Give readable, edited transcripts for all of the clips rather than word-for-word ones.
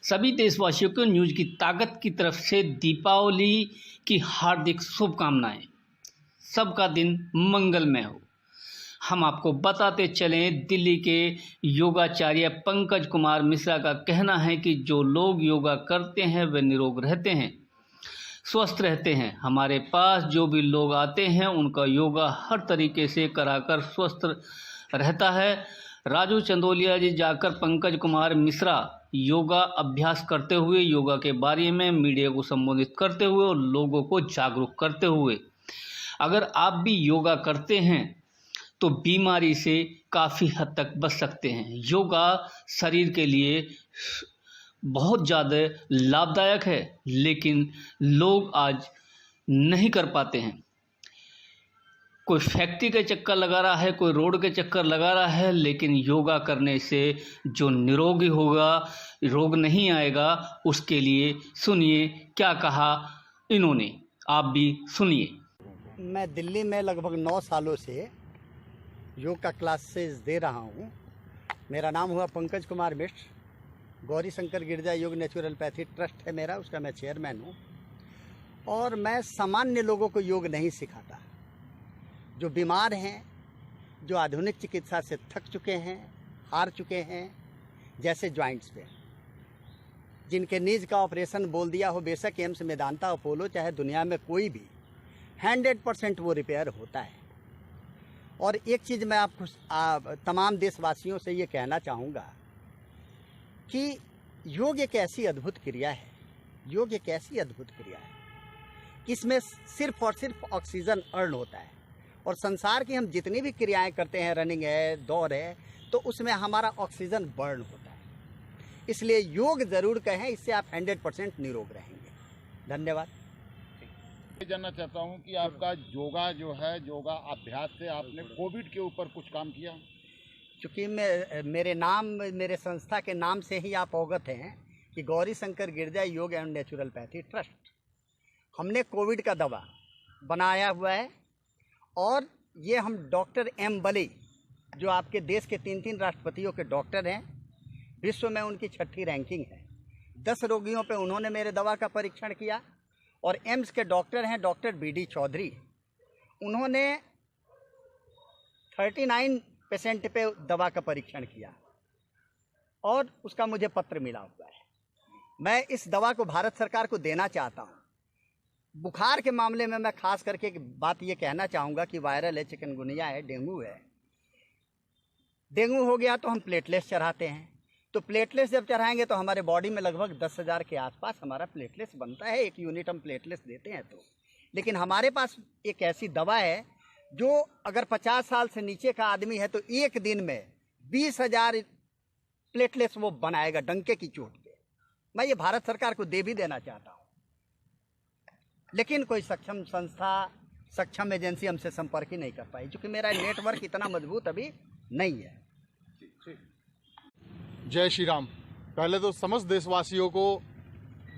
सभी देशवासियों को न्यूज की ताकत की तरफ से दीपावली की हार्दिक शुभकामनाएं। सबका दिन मंगलमय हो। हम आपको बताते चलें, दिल्ली के योगाचार्य पंकज कुमार मिश्रा का कहना है कि जो लोग योगा करते हैं वे निरोग रहते हैं, स्वस्थ रहते हैं। हमारे पास जो भी लोग आते हैं उनका योगा हर तरीके से कराकर स्वस्थ रहता है। राजू चंदोलिया जी जाकर पंकज कुमार मिश्रा योगा अभ्यास करते हुए, योगा के बारे में मीडिया को संबोधित करते हुए और लोगों को जागरूक करते हुए, अगर आप भी योगा करते हैं तो बीमारी से काफ़ी हद तक बच सकते हैं। योगा शरीर के लिए बहुत ज़्यादा लाभदायक है, लेकिन लोग आज नहीं कर पाते हैं। कोई फैक्ट्री के चक्कर लगा रहा है, कोई रोड के चक्कर लगा रहा है, लेकिन योगा करने से जो निरोगी होगा, रोग नहीं आएगा। उसके लिए सुनिए क्या कहा इन्होंने, आप भी सुनिए। मैं दिल्ली में लगभग 9 सालों से योग का क्लासेस दे रहा हूँ। मेरा नाम हुआ पंकज कुमार मिश्र। गौरी शंकर गिरजा योग नेचुरलपैथी ट्रस्ट है मेरा, उसका मैं चेयरमैन हूँ। और मैं सामान्य लोगों को योग नहीं सिखाता। जो बीमार हैं, जो आधुनिक चिकित्सा से थक चुके हैं, हार चुके हैं, जैसे जॉइंट्स पे, जिनके नीज का ऑपरेशन बोल दिया हो, बेशक एम्स, मेदांता, अपोलो, चाहे दुनिया में कोई भी, 100% वो रिपेयर होता है। और एक चीज़ मैं आपको तमाम देशवासियों से ये कहना चाहूँगा कि योग एक ऐसी अद्भुत क्रिया है, योग एक ऐसी अद्भुत क्रिया है, इसमें सिर्फ और सिर्फ ऑक्सीजन अर्न होता है। और संसार की हम जितनी भी क्रियाएं करते हैं, रनिंग है, दौड़ है, तो उसमें हमारा ऑक्सीजन बर्न होता है। इसलिए योग ज़रूर कहें, इससे आप 100% निरोग रहेंगे। धन्यवाद। जानना चाहता हूं कि आपका योगा जो है, योगा अभ्यास से आपने कोविड के ऊपर कुछ काम किया? चूँकि मेरे संस्था के नाम से ही आप अवगत हैं कि गौरी शंकर गिरजा योग एंड नेचुरलपैथी ट्रस्ट, हमने कोविड का दवा बनाया हुआ है। और ये हम डॉक्टर एम बली, जो आपके देश के 3 राष्ट्रपतियों के डॉक्टर हैं, विश्व में उनकी 6ठी रैंकिंग है। 10 रोगियों पे उन्होंने मेरे दवा का परीक्षण किया। और एम्स के डॉक्टर हैं डॉक्टर BD चौधरी, उन्होंने 39% पे दवा का परीक्षण किया और उसका मुझे पत्र मिला हुआ है। मैं इस दवा को भारत सरकार को देना चाहता हूँ। बुखार के मामले में मैं खास करके बात ये कहना चाहूँगा कि वायरल है, चिकनगुनिया है, डेंगू है। डेंगू हो गया तो हम प्लेटलेट्स चढ़ाते हैं। तो प्लेटलेट्स जब चढ़ाएंगे तो हमारे बॉडी में लगभग 10,000 के आसपास हमारा प्लेटलेट्स बनता है। 1 यूनिट हम प्लेटलेट्स देते हैं तो। लेकिन हमारे पास एक ऐसी दवा है जो अगर 50 साल से नीचे का आदमी है तो एक दिन में 20,000 प्लेटलेट्स वो बनाएगा डंके की चोट पे। मैं ये भारत सरकार को दे भी देना चाहता हूँ, लेकिन कोई सक्षम संस्था, सक्षम एजेंसी हमसे संपर्क ही नहीं कर पाई, क्योंकि मेरा नेटवर्क इतना मजबूत अभी नहीं है। जय श्री राम। पहले तो समस्त देशवासियों को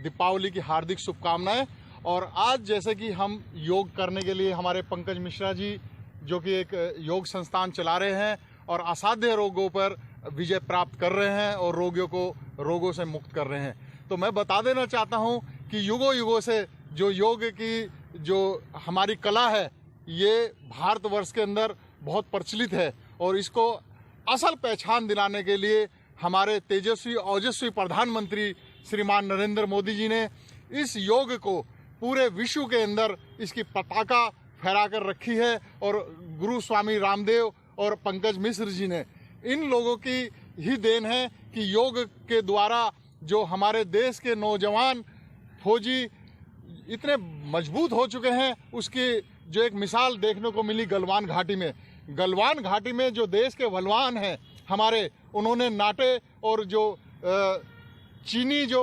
दीपावली की हार्दिक शुभकामनाएं। और आज जैसे कि हम योग करने के लिए हमारे पंकज मिश्रा जी, जो कि एक योग संस्थान चला रहे हैं और असाध्य रोगों पर विजय प्राप्त कर रहे हैं और रोगियों को रोगों से मुक्त कर रहे हैं, तो मैं बता देना चाहता हूं कि युगों युगों से जो योग की जो हमारी कला है, ये भारतवर्ष के अंदर बहुत प्रचलित है। और इसको असल पहचान दिलाने के लिए हमारे तेजस्वी ओजस्वी प्रधानमंत्री श्रीमान नरेंद्र मोदी जी ने इस योग को पूरे विश्व के अंदर इसकी पताका फहरा कर रखी है। और गुरु स्वामी रामदेव और पंकज मिश्र जी ने, इन लोगों की ही देन है कि योग के द्वारा जो हमारे देश के नौजवान फौजी इतने मजबूत हो चुके हैं, उसकी जो एक मिसाल देखने को मिली गलवान घाटी में। गलवान घाटी में जो देश के बलवान हैं हमारे, उन्होंने नाटे और जो चीनी जो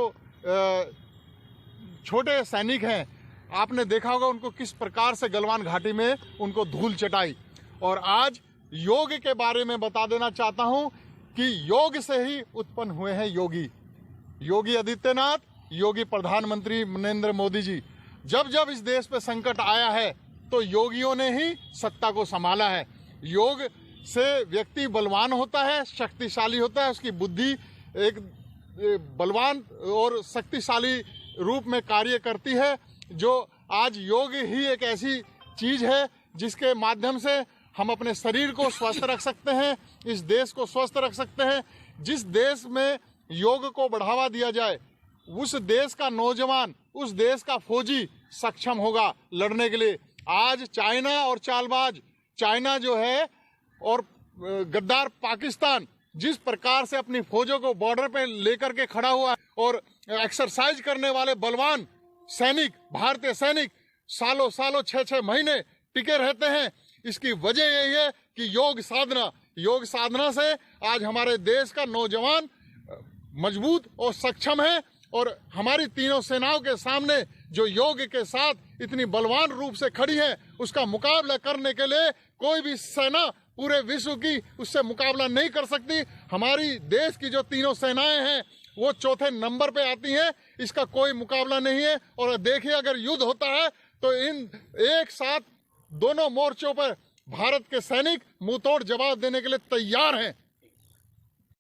छोटे सैनिक हैं, आपने देखा होगा उनको किस प्रकार से गलवान घाटी में उनको धूल चटाई। और आज योग के बारे में बता देना चाहता हूं कि योग से ही उत्पन्न हुए हैं योगी। योगी आदित्यनाथ, योगी प्रधानमंत्री नरेंद्र मोदी जी। जब जब इस देश पे संकट आया है तो योगियों ने ही सत्ता को संभाला है। योग से व्यक्ति बलवान होता है, शक्तिशाली होता है, उसकी बुद्धि एक बलवान और शक्तिशाली रूप में कार्य करती है। जो आज योग ही एक ऐसी चीज है जिसके माध्यम से हम अपने शरीर को स्वस्थ रख सकते हैं, इस देश को स्वस्थ रख सकते हैं। जिस देश में योग को बढ़ावा दिया जाए उस देश का नौजवान, उस देश का फौजी सक्षम होगा लड़ने के लिए। आज चाइना और चालबाज चाइना जो है और गद्दार पाकिस्तान जिस प्रकार से अपनी फौजों को बॉर्डर पे लेकर के खड़ा हुआ है और एक्सरसाइज करने वाले बलवान सैनिक, भारतीय सैनिक सालों सालों 6-6 महीने टिके रहते हैं, इसकी वजह यही है कि योग साधना से आज हमारे देश का नौजवान मजबूत और सक्षम है। और हमारी तीनों सेनाओं के सामने जो योग के साथ इतनी बलवान रूप से खड़ी है, उसका मुकाबला करने के लिए कोई भी सेना पूरे विश्व की उससे मुकाबला नहीं कर सकती। हमारी देश की जो तीनों सेनाएं हैं वो चौथे नंबर पे आती हैं, इसका कोई मुकाबला नहीं है। और देखिए, अगर युद्ध होता है तो इन एक साथ दोनों मोर्चों पर भारत के सैनिक मुंहतोड़ जवाब देने के लिए तैयार हैं।